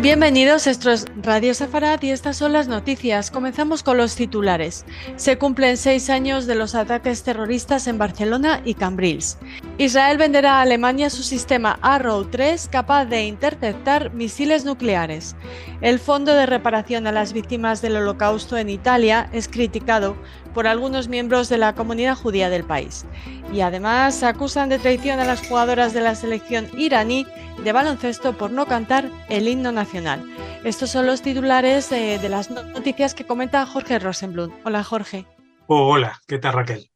Bienvenidos, esto es Radio Sefarad y estas son las noticias. Comenzamos con los titulares. Se cumplen 6 años de los ataques terroristas en Barcelona y Cambrils. Israel venderá a Alemania su sistema Arrow 3 capaz de interceptar misiles nucleares. El Fondo de Reparación a las Víctimas del Holocausto en Italia es criticado por algunos miembros de la comunidad judía del país. Y además acusan de traición a las jugadoras de la selección iraní de baloncesto por no cantar el himno nacional. Estos son los titulares de las noticias que comenta Jorge Rosenblum. Hola, Jorge. Hola, ¿qué tal, Raquel?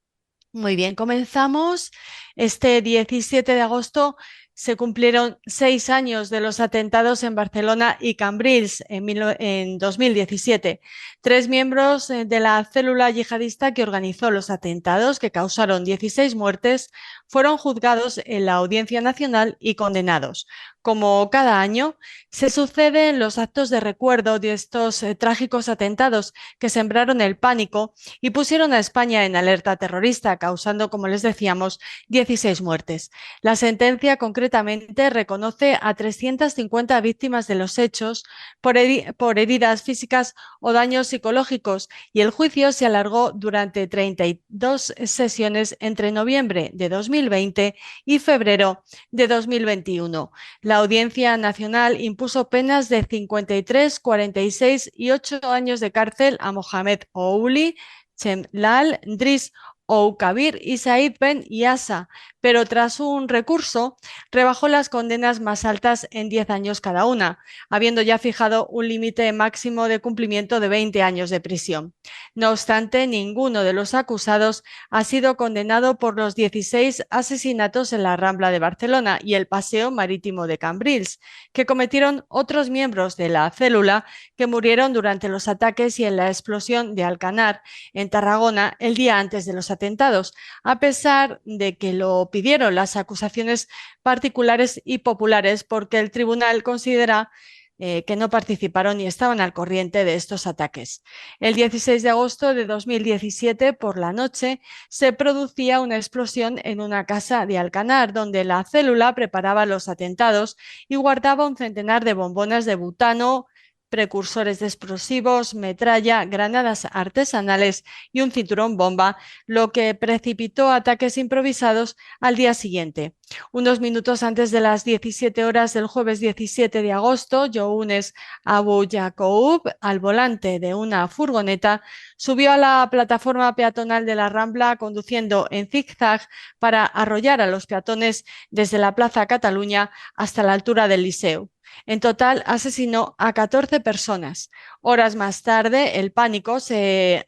Muy bien, comenzamos. Este 17 de agosto se cumplieron 6 años de los atentados en Barcelona y Cambrils en 2017. 3 miembros de la célula yihadista que organizó los atentados, que causaron 16 muertes, fueron juzgados en la Audiencia Nacional y condenados. Como cada año, se suceden los actos de recuerdo de estos trágicos atentados que sembraron el pánico y pusieron a España en alerta terrorista, causando, como les decíamos, 16 muertes. La sentencia concretamente reconoce a 350 víctimas de los hechos por heridas físicas o daños psicológicos, y el juicio se alargó durante 32 sesiones entre noviembre de 2020 y febrero de 2021. La Audiencia Nacional impuso penas de 53, 46 y 8 años de cárcel a Mohamed Ouli, Chemlal, Driss Oukabir y Said Ben Yassa, pero tras un recurso rebajó las condenas más altas en 10 años cada una, habiendo ya fijado un límite máximo de cumplimiento de 20 años de prisión. No obstante, ninguno de los acusados ha sido condenado por los 16 asesinatos en la Rambla de Barcelona y el Paseo Marítimo de Cambrils, que cometieron otros miembros de la célula que murieron durante los ataques y en la explosión de Alcanar, en Tarragona, el día antes de los atentados, a pesar de que lo pidieron las acusaciones particulares y populares, porque el tribunal considera que no participaron y estaban al corriente de estos ataques. El 16 de agosto de 2017, por la noche, se producía una explosión en una casa de Alcanar, donde la célula preparaba los atentados y guardaba un centenar de bombonas de butano, precursores de explosivos, metralla, granadas artesanales y un cinturón bomba, lo que precipitó ataques improvisados al día siguiente. Unos minutos antes de las 17 horas del jueves 17 de agosto, Younes Abu Yacoub, al volante de una furgoneta, subió a la plataforma peatonal de la Rambla conduciendo en zigzag para arrollar a los peatones desde la Plaza Cataluña hasta la altura del Liceu. En total asesinó a 14 personas. Horas más tarde, el pánico se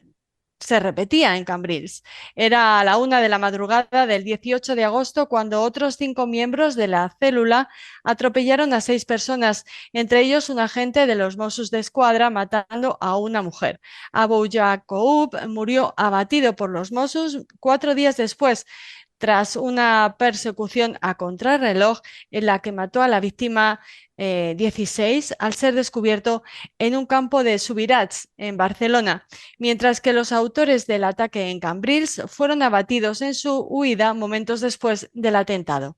repetía en Cambrils. Era a la 1 de la madrugada del 18 de agosto cuando otros 5 miembros de la célula atropellaron a 6 personas, entre ellos un agente de los Mossos d'Esquadra, matando a una mujer. Abu Yacoub murió abatido por los Mossos 4 días después, tras una persecución a contrarreloj en la que mató a la víctima 16 al ser descubierto en un campo de Subirats, en Barcelona, mientras que los autores del ataque en Cambrils fueron abatidos en su huida momentos después del atentado.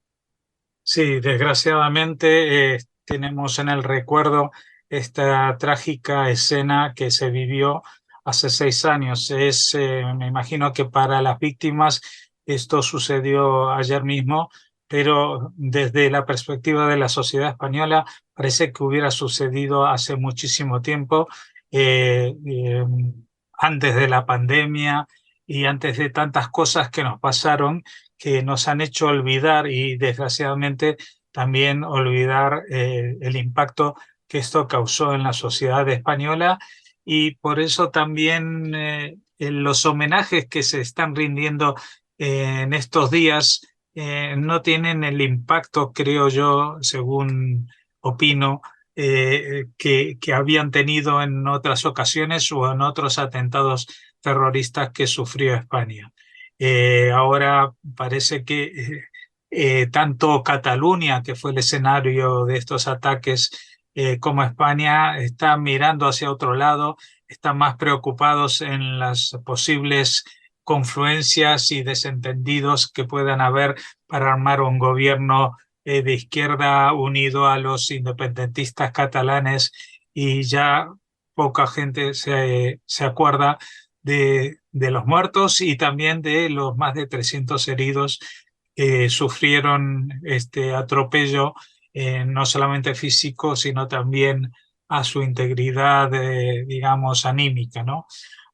Sí, desgraciadamente tenemos en el recuerdo esta trágica escena que se vivió hace 6 años. Me imagino que para las víctimas esto sucedió ayer mismo, pero desde la perspectiva de la sociedad española parece que hubiera sucedido hace muchísimo tiempo, eh, eh, antes de la pandemia y antes de tantas cosas que nos pasaron, que nos han hecho olvidar y desgraciadamente también olvidar el impacto que esto causó en la sociedad española, y por eso también en los homenajes que se están rindiendo en estos días no tienen el impacto, creo yo, según opino, que habían tenido en otras ocasiones o en otros atentados terroristas que sufrió España. Ahora parece que tanto Cataluña, que fue el escenario de estos ataques, como España, están mirando hacia otro lado, están más preocupados en las posibles confluencias y desentendidos que puedan haber para armar un gobierno de izquierda unido a los independentistas catalanes y ya poca gente se acuerda de los muertos y también de los más de 300 heridos que sufrieron este atropello, no solamente físico, sino también a su integridad, digamos, anímica, ¿no?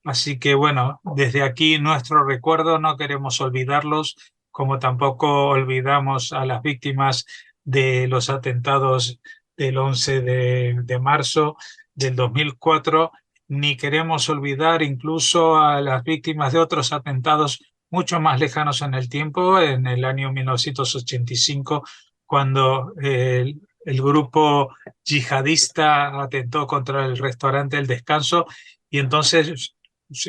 Así que bueno, desde aquí nuestro recuerdo, no queremos olvidarlos, como tampoco olvidamos a las víctimas de los atentados del 11 de marzo del 2004, ni queremos olvidar incluso a las víctimas de otros atentados mucho más lejanos en el tiempo, en el año 1985, cuando el grupo yihadista atentó contra el restaurante El Descanso y entonces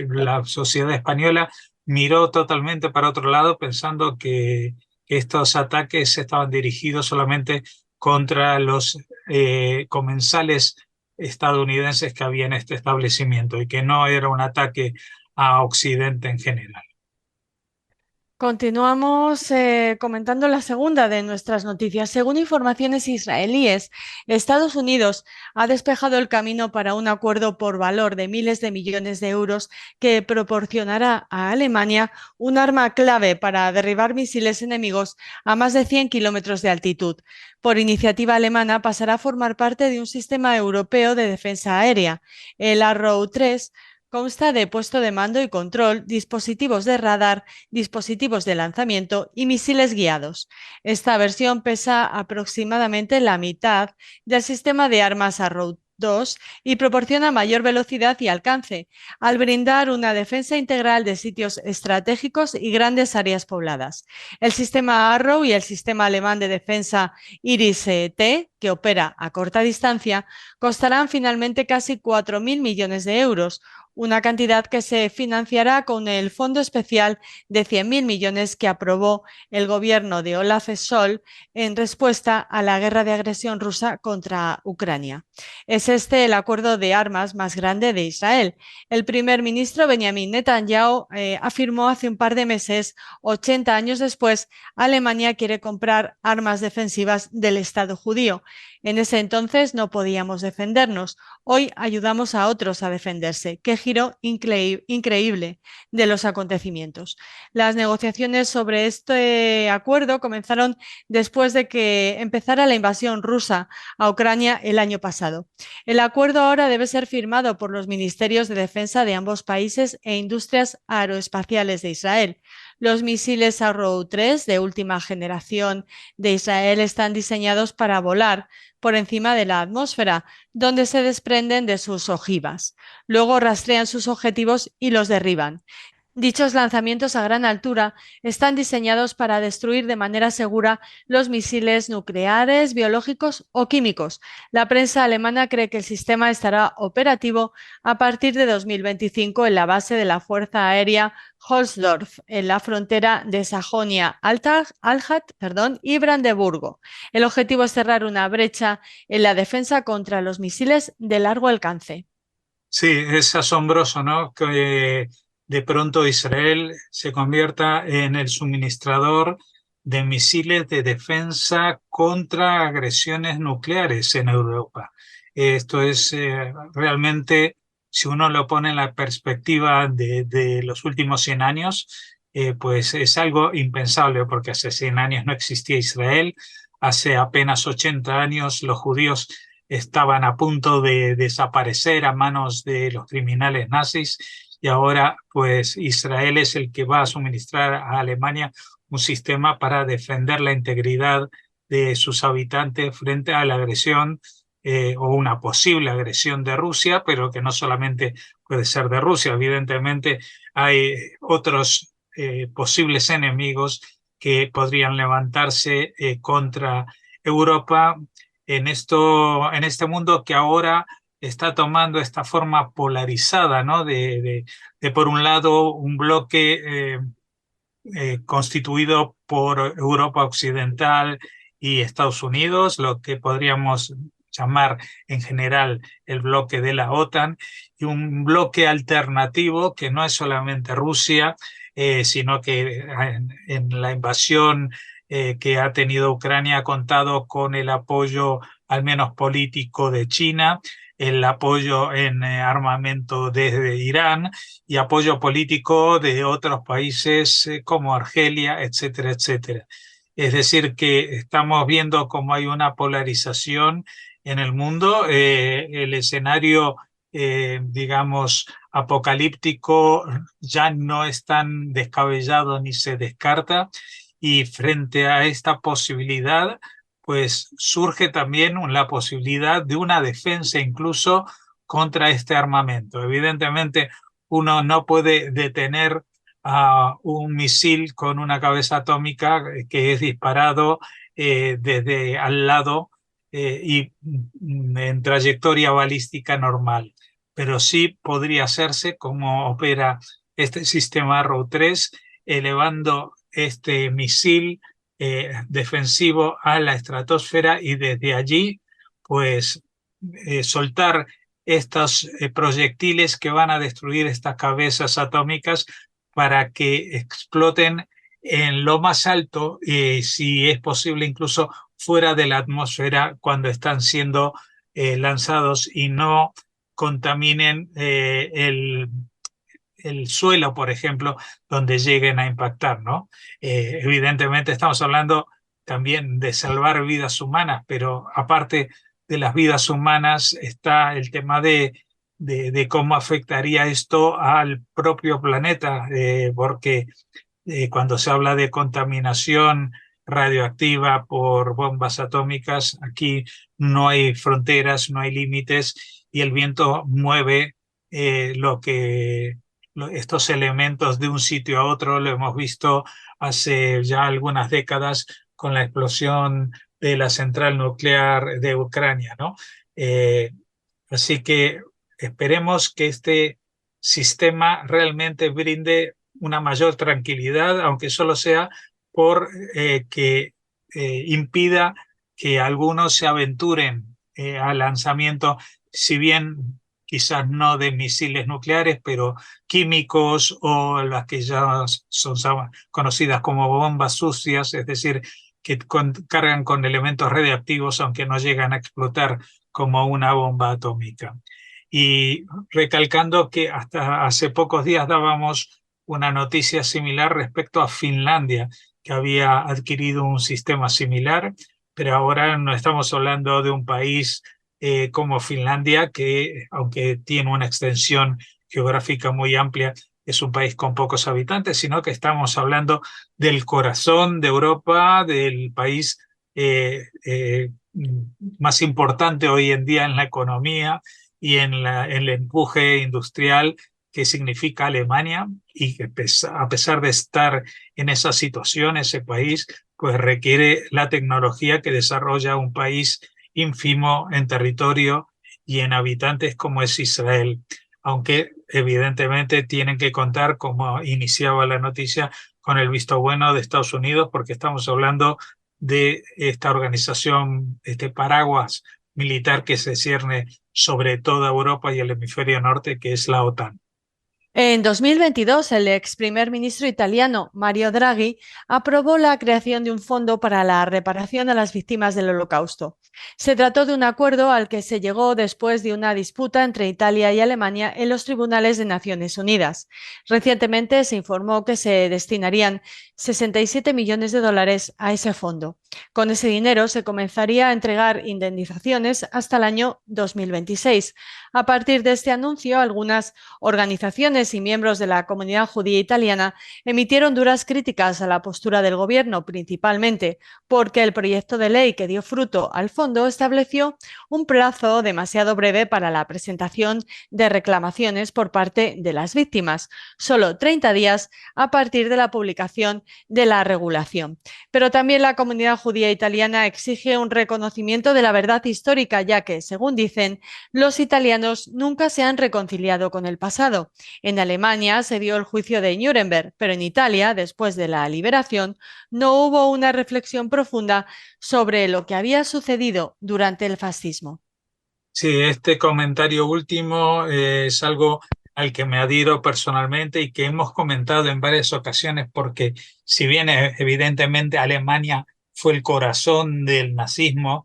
la sociedad española miró totalmente para otro lado pensando que estos ataques estaban dirigidos solamente contra los comensales estadounidenses que había en este establecimiento y que no era un ataque a Occidente en general. Continuamos comentando la segunda de nuestras noticias. Según informaciones israelíes, Estados Unidos ha despejado el camino para un acuerdo por valor de miles de millones de euros que proporcionará a Alemania un arma clave para derribar misiles enemigos a más de 100 kilómetros de altitud. Por iniciativa alemana pasará a formar parte de un sistema europeo de defensa aérea. El Arrow 3 consta de puesto de mando y control, dispositivos de radar, dispositivos de lanzamiento y misiles guiados. Esta versión pesa aproximadamente la mitad del sistema de armas Arrow 2 y proporciona mayor velocidad y alcance, al brindar una defensa integral de sitios estratégicos y grandes áreas pobladas. El sistema Arrow y el sistema alemán de defensa Iris-T, que opera a corta distancia, costarán finalmente casi 4.000 millones de euros, una cantidad que se financiará con el fondo especial de 100.000 millones que aprobó el gobierno de Olaf Scholz en respuesta a la guerra de agresión rusa contra Ucrania. Es este el acuerdo de armas más grande de Israel. El primer ministro Benjamin Netanyahu afirmó hace un par de meses, 80 años después, Alemania quiere comprar armas defensivas del Estado judío. En ese entonces no podíamos defendernos. Hoy ayudamos a otros a defenderse. Qué giro increíble de los acontecimientos. Las negociaciones sobre este acuerdo comenzaron después de que empezara la invasión rusa a Ucrania el año pasado. El acuerdo ahora debe ser firmado por los ministerios de defensa de ambos países e industrias aeroespaciales de Israel. Los misiles Arrow 3 de última generación de Israel están diseñados para volar por encima de la atmósfera, donde se desprenden de sus ojivas. Luego rastrean sus objetivos y los derriban. Dichos lanzamientos a gran altura están diseñados para destruir de manera segura los misiles nucleares, biológicos o químicos. La prensa alemana cree que el sistema estará operativo a partir de 2025 en la base de la Fuerza Aérea Holzdorf, en la frontera de Sajonia-Anhalt y Brandeburgo. El objetivo es cerrar una brecha en la defensa contra los misiles de largo alcance. Sí, es asombroso, ¿no? Que de pronto Israel se convierta en el suministrador de misiles de defensa contra agresiones nucleares en Europa. Esto es realmente, si uno lo pone en la perspectiva de los últimos 100 años, pues es algo impensable, porque hace 100 años no existía Israel, hace apenas 80 años los judíos estaban a punto de desaparecer a manos de los criminales nazis y ahora pues Israel es el que va a suministrar a Alemania un sistema para defender la integridad de sus habitantes frente a la agresión o una posible agresión de Rusia, pero que no solamente puede ser de Rusia, evidentemente hay otros posibles enemigos que podrían levantarse contra Europa en este mundo que ahora está tomando esta forma polarizada, ¿no? De por un lado un bloque constituido por Europa Occidental y Estados Unidos, lo que podríamos llamar en general el bloque de la OTAN, y un bloque alternativo que no es solamente Rusia, sino que en la invasión que ha tenido Ucrania ha contado con el apoyo, al menos político, de China, el apoyo en armamento desde Irán y apoyo político de otros países como Argelia, etcétera, etcétera. Es decir, que estamos viendo cómo hay una polarización en el mundo. El escenario, digamos, apocalíptico ya no es tan descabellado ni se descarta. Y frente a esta posibilidad, pues surge también la posibilidad de una defensa incluso contra este armamento. Evidentemente, uno no puede detener a un misil con una cabeza atómica que es disparado desde al lado y en trayectoria balística normal. Pero sí podría hacerse como opera este sistema Arrow 3, elevando este misil defensivo a la estratosfera y desde allí, pues, soltar estos proyectiles que van a destruir estas cabezas atómicas para que exploten en lo más alto, si es posible incluso fuera de la atmósfera cuando están siendo lanzados y no contaminen el suelo, por ejemplo, donde lleguen a impactar, ¿no? Evidentemente estamos hablando también de salvar vidas humanas, pero aparte de las vidas humanas está el tema de cómo afectaría esto al propio planeta, porque cuando se habla de contaminación radioactiva por bombas atómicas, aquí no hay fronteras, no hay límites y el viento mueve lo que estos elementos de un sitio a otro. Lo hemos visto hace ya algunas décadas con la explosión de la central nuclear de Ucrania, ¿no? Eh, Así que esperemos que este sistema realmente brinde una mayor tranquilidad, aunque solo sea por que impida que algunos se aventuren al lanzamiento, si bien quizás no de misiles nucleares, pero químicos o las que ya son conocidas como bombas sucias, es decir, que cargan con elementos radiactivos aunque no llegan a explotar como una bomba atómica. Y recalcando que hasta hace pocos días dábamos una noticia similar respecto a Finlandia, que había adquirido un sistema similar, pero ahora no estamos hablando de un país como Finlandia, que aunque tiene una extensión geográfica muy amplia, es un país con pocos habitantes, sino que estamos hablando del corazón de Europa, del país más importante hoy en día en la economía y en el empuje industrial que significa Alemania, y que a pesar de estar en esa situación, ese país pues requiere la tecnología que desarrolla un país ínfimo en territorio y en habitantes como es Israel, aunque evidentemente tienen que contar, como iniciaba la noticia, con el visto bueno de Estados Unidos, porque estamos hablando de esta organización, este paraguas militar que se cierne sobre toda Europa y el hemisferio norte, que es la OTAN. En 2022, el ex primer ministro italiano Mario Draghi aprobó la creación de un fondo para la reparación a las víctimas del Holocausto. Se trató de un acuerdo al que se llegó después de una disputa entre Italia y Alemania en los tribunales de Naciones Unidas. Recientemente se informó que se destinarían 67 millones de dólares a ese fondo. Con ese dinero se comenzaría a entregar indemnizaciones hasta el año 2026. A partir de este anuncio, algunas organizaciones y miembros de la comunidad judía italiana emitieron duras críticas a la postura del gobierno, principalmente porque el proyecto de ley que dio fruto al fondo estableció un plazo demasiado breve para la presentación de reclamaciones por parte de las víctimas, solo 30 días a partir de la publicación de la regulación. Pero también la comunidad judía italiana exige un reconocimiento de la verdad histórica, ya que, según dicen, los italianos nunca se han reconciliado con el pasado. En Alemania se dio el juicio de Nuremberg, pero en Italia, después de la liberación, no hubo una reflexión profunda sobre lo que había sucedido durante el fascismo. Sí, este comentario último es algo al que me adhiero personalmente y que hemos comentado en varias ocasiones, porque si bien evidentemente Alemania fue el corazón del nazismo,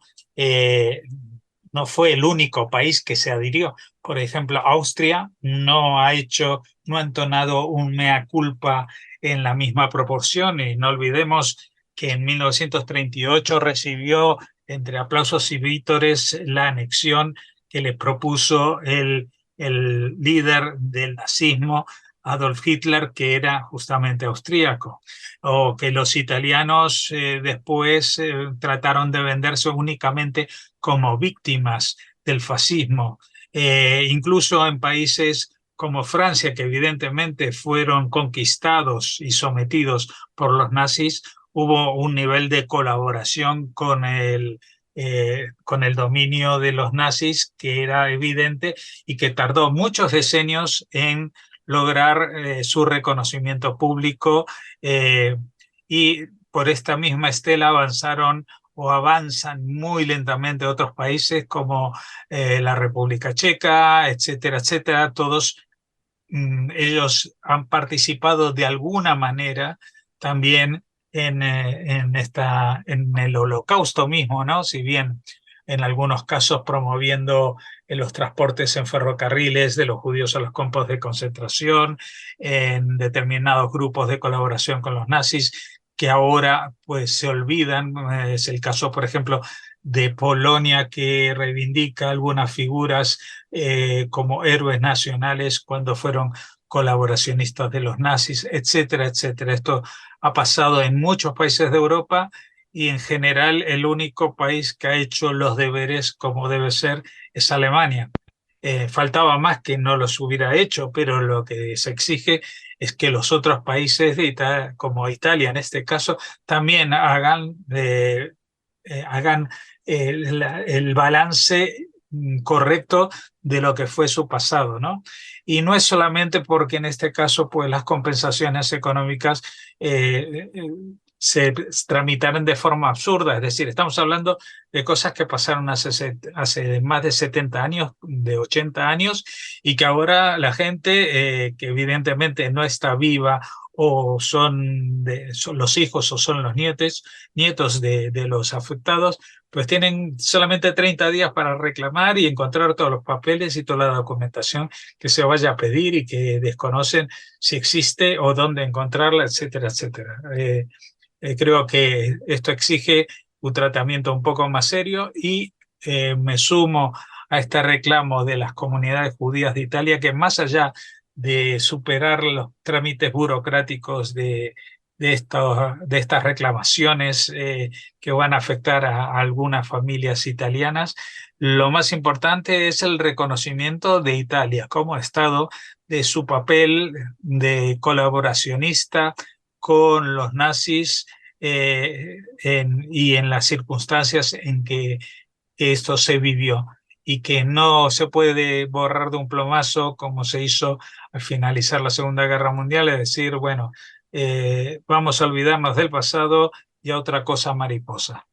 no fue el único país que se adhirió. Por ejemplo, Austria no ha entonado un mea culpa en la misma proporción, y no olvidemos que en 1938 recibió entre aplausos y vítores la anexión que le propuso el líder del nazismo, Adolf Hitler, que era justamente austríaco, o que los italianos después trataron de venderse únicamente como víctimas del fascismo. Incluso en países como Francia, que evidentemente fueron conquistados y sometidos por los nazis, hubo un nivel de colaboración con el dominio de los nazis que era evidente y que tardó muchos decenios en lograr su reconocimiento público, y por esta misma estela avanzaron o avanzan muy lentamente otros países como la República Checa, etcétera, etcétera. Todos ellos han participado de alguna manera también en el holocausto mismo, ¿no? Si bien en algunos casos promoviendo los transportes en ferrocarriles de los judíos a los campos de concentración, en determinados grupos de colaboración con los nazis, que ahora pues se olvidan. Es el caso, por ejemplo, de Polonia, que reivindica algunas figuras como héroes nacionales cuando fueron colaboracionistas de los nazis, etcétera, etcétera. Esto ha pasado en muchos países de Europa, y en general el único país que ha hecho los deberes como debe ser es Alemania. Faltaba más que no los hubiera hecho, pero lo que se exige es que los otros países como Italia en este caso también hagan el balance correcto de lo que fue su pasado, ¿no? Y no es solamente porque en este caso pues las compensaciones económicas se tramitaron de forma absurda, es decir, estamos hablando de cosas que pasaron hace más de 70 años, de 80 años, y que ahora la gente que evidentemente no está viva o son los hijos o son los nietos de los afectados, pues tienen solamente 30 días para reclamar y encontrar todos los papeles y toda la documentación que se vaya a pedir y que desconocen si existe o dónde encontrarla, etcétera, etcétera. Creo que esto exige un tratamiento un poco más serio, y me sumo a este reclamo de las comunidades judías de Italia, que más allá de superar los trámites burocráticos de estas reclamaciones que van a afectar a algunas familias italianas, lo más importante es el reconocimiento de Italia como Estado de su papel de colaboracionista con los nazis, y en las circunstancias en que esto se vivió, y que no se puede borrar de un plumazo como se hizo al finalizar la Segunda Guerra Mundial, es decir, bueno, vamos a olvidarnos del pasado y a otra cosa mariposa.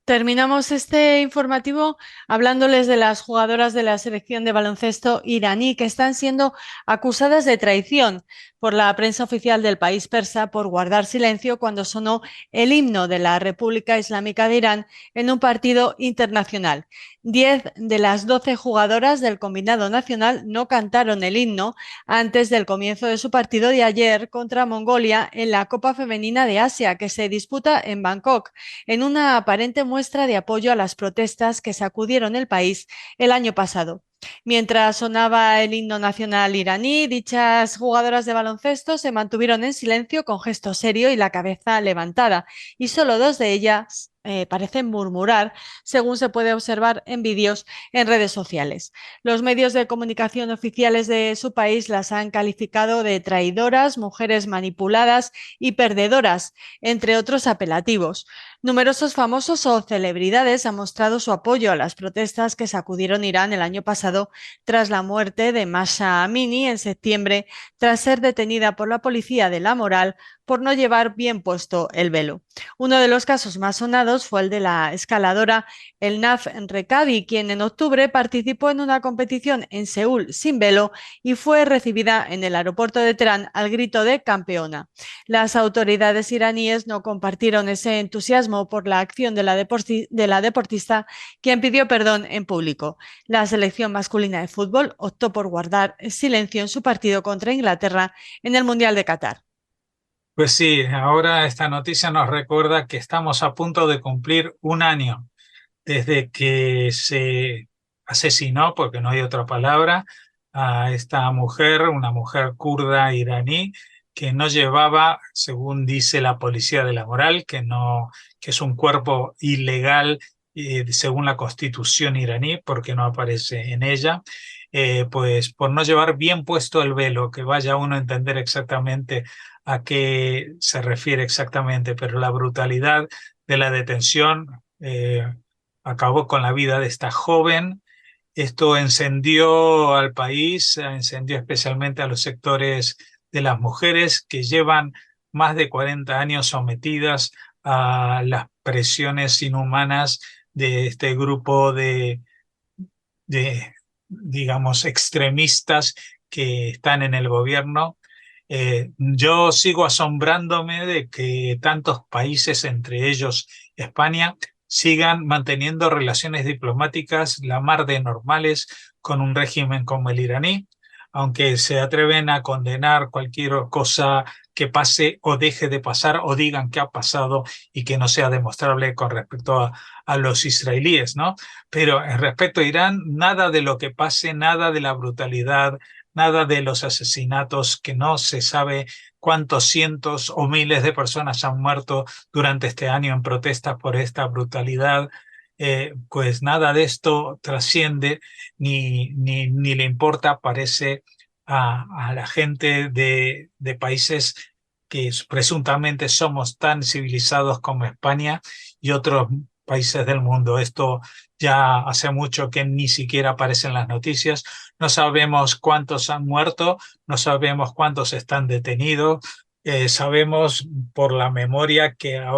Terminamos este informativo hablándoles de las jugadoras de la selección de baloncesto iraní que están siendo acusadas de traición por la prensa oficial del país persa por guardar silencio cuando sonó el himno de la República Islámica de Irán en un partido internacional. 10 de las 12 jugadoras del combinado nacional no cantaron el himno antes del comienzo de su partido de ayer contra Mongolia en la Copa Femenina de Asia, que se disputa en Bangkok, en una aparente muestra de apoyo a las protestas que sacudieron el país el año pasado. Mientras sonaba el himno nacional iraní, dichas jugadoras de baloncesto se mantuvieron en silencio con gesto serio y la cabeza levantada, y solo 2 de ellas parecen murmurar, según se puede observar en vídeos en redes sociales. Los medios de comunicación oficiales de su país las han calificado de traidoras, mujeres manipuladas y perdedoras, entre otros apelativos. Numerosos famosos o celebridades han mostrado su apoyo a las protestas que sacudieron Irán el año pasado tras la muerte de Mahsa Amini en septiembre, tras ser detenida por la policía de la moral por no llevar bien puesto el velo. Uno de los casos más sonados fue el de la escaladora Elnaf Rekadi, quien en octubre participó en una competición en Seúl sin velo y fue recibida en el aeropuerto de Teherán al grito de campeona. Las autoridades iraníes no compartieron ese entusiasmo por la acción de la deportista, quien pidió perdón en público. La selección masculina de fútbol optó por guardar silencio en su partido contra Inglaterra en el Mundial de Qatar. Pues sí, ahora esta noticia nos recuerda que estamos a punto de cumplir un año desde que se asesinó, porque no hay otra palabra, a esta mujer, una mujer kurda iraní, que no llevaba, según dice la policía de la moral, que es un cuerpo ilegal según la constitución iraní, porque no aparece en ella, pues por no llevar bien puesto el velo, que vaya uno a entender exactamente a qué se refiere exactamente, pero la brutalidad de la detención acabó con la vida de esta joven. Esto encendió al país, encendió especialmente a los sectores de las mujeres que llevan más de 40 años sometidas a las presiones inhumanas de este grupo de digamos, extremistas que están en el gobierno. Yo sigo asombrándome de que tantos países, entre ellos España, sigan manteniendo relaciones diplomáticas la mar de normales con un régimen como el iraní, aunque se atreven a condenar cualquier cosa que pase o deje de pasar o digan que ha pasado y que no sea demostrable con respecto a los israelíes, ¿no? Pero respecto a Irán, nada de lo que pase, nada de la brutalidad, nada de los asesinatos, que no se sabe cuántos cientos o miles de personas han muerto durante este año en protestas por esta brutalidad. Pues nada de esto trasciende ni le importa, parece, a la gente de países que presuntamente somos tan civilizados como España y otros países del mundo. Esto ya hace mucho que ni siquiera aparece en las noticias. No sabemos cuántos han muerto, no sabemos cuántos están detenidos. Sabemos por la memoria que ha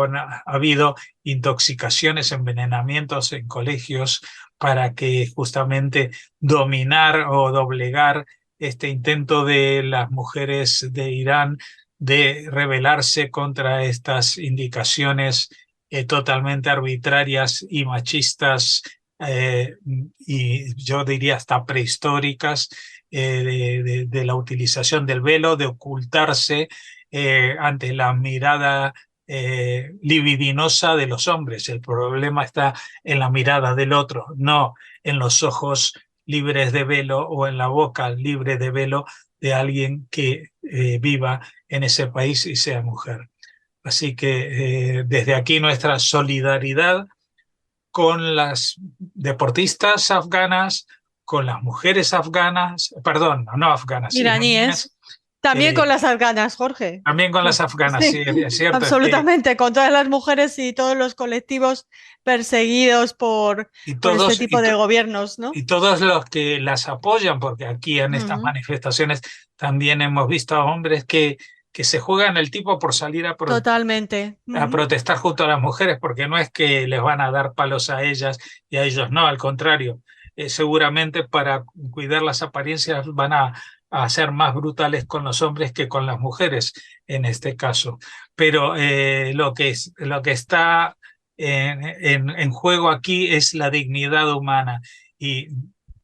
habido intoxicaciones, envenenamientos en colegios para que justamente dominar o doblegar este intento de las mujeres de Irán de rebelarse contra estas indicaciones totalmente arbitrarias y machistas y yo diría hasta prehistóricas de la utilización del velo, de ocultarse ante la mirada libidinosa de los hombres. El problema está en la mirada del otro, no en los ojos libres de velo o en la boca libre de velo de alguien que viva en ese país y sea mujer. Así que desde aquí nuestra solidaridad con las deportistas afganas, con las mujeres afganas, perdón, no afganas, Iraníes. También con las afganas, Jorge. También con las afganas, sí, es cierto. Absolutamente, con todas las mujeres y todos los colectivos perseguidos por este tipo de gobiernos, ¿no? Y todos los que las apoyan, porque aquí en estas manifestaciones también hemos visto a hombres que se juegan el tipo por salir a protestar junto a las mujeres, porque no es que les van a dar palos a ellas y a ellos no, al contrario. Seguramente para cuidar las apariencias van a ser más brutales con los hombres que con las mujeres en este caso. Pero lo que está en juego aquí es la dignidad humana. Y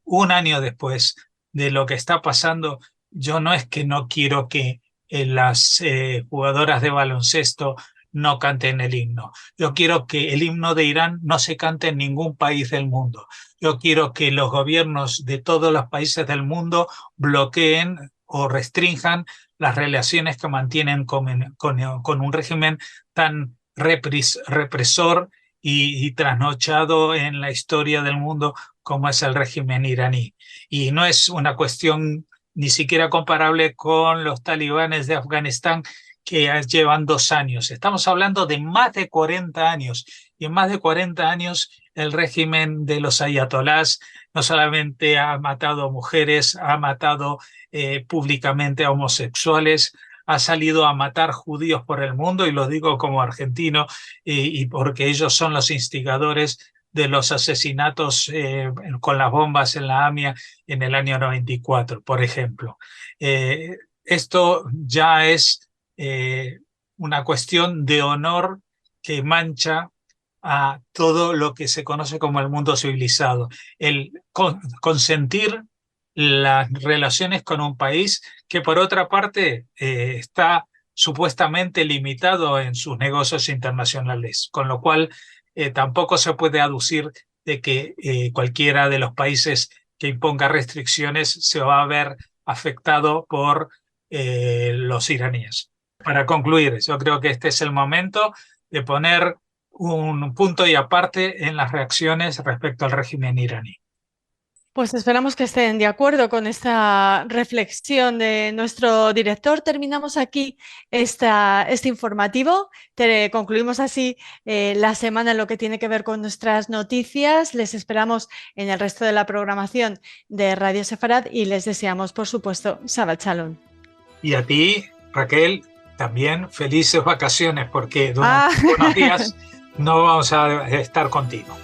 un año después de lo que está pasando, yo no es que no quiero que las jugadoras de baloncesto no canten el himno. Yo quiero que el himno de Irán no se cante en ningún país del mundo. Yo quiero que los gobiernos de todos los países del mundo bloqueen o restrinjan las relaciones que mantienen con un régimen tan represor y trasnochado en la historia del mundo como es el régimen iraní. Y no es una cuestión ni siquiera comparable con los talibanes de Afganistán, que llevan 2 años. Estamos hablando de más de 40 años. Y en más de 40 años el régimen de los ayatolás no solamente ha matado mujeres, ha matado públicamente a homosexuales, ha salido a matar judíos por el mundo, y lo digo como argentino, y porque ellos son los instigadores de los asesinatos con las bombas en la AMIA en el año 94, por ejemplo. Esto ya es una cuestión de honor que mancha a todo lo que se conoce como el mundo civilizado. El consentir las relaciones con un país que, por otra parte, está supuestamente limitado en sus negocios internacionales, con lo cual tampoco se puede aducir de que cualquiera de los países que imponga restricciones se va a ver afectado por los iraníes. Para concluir, yo creo que este es el momento de poner un punto y aparte en las reacciones respecto al régimen iraní. Pues esperamos que estén de acuerdo con esta reflexión de nuestro director. Terminamos aquí este informativo. Concluimos así la semana en lo que tiene que ver con nuestras noticias. Les esperamos en el resto de la programación de Radio Sefarad y les deseamos, por supuesto, Shabbat Shalom. Y a ti, Raquel, también felices vacaciones, porque durante unos días no vamos a estar contigo.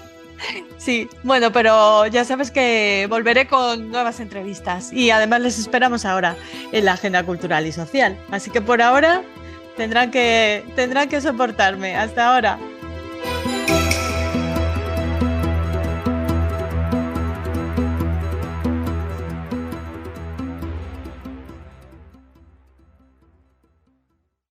Sí, bueno, pero ya sabes que volveré con nuevas entrevistas y además les esperamos ahora en la agenda cultural y social. Así que por ahora tendrán que soportarme. Hasta ahora.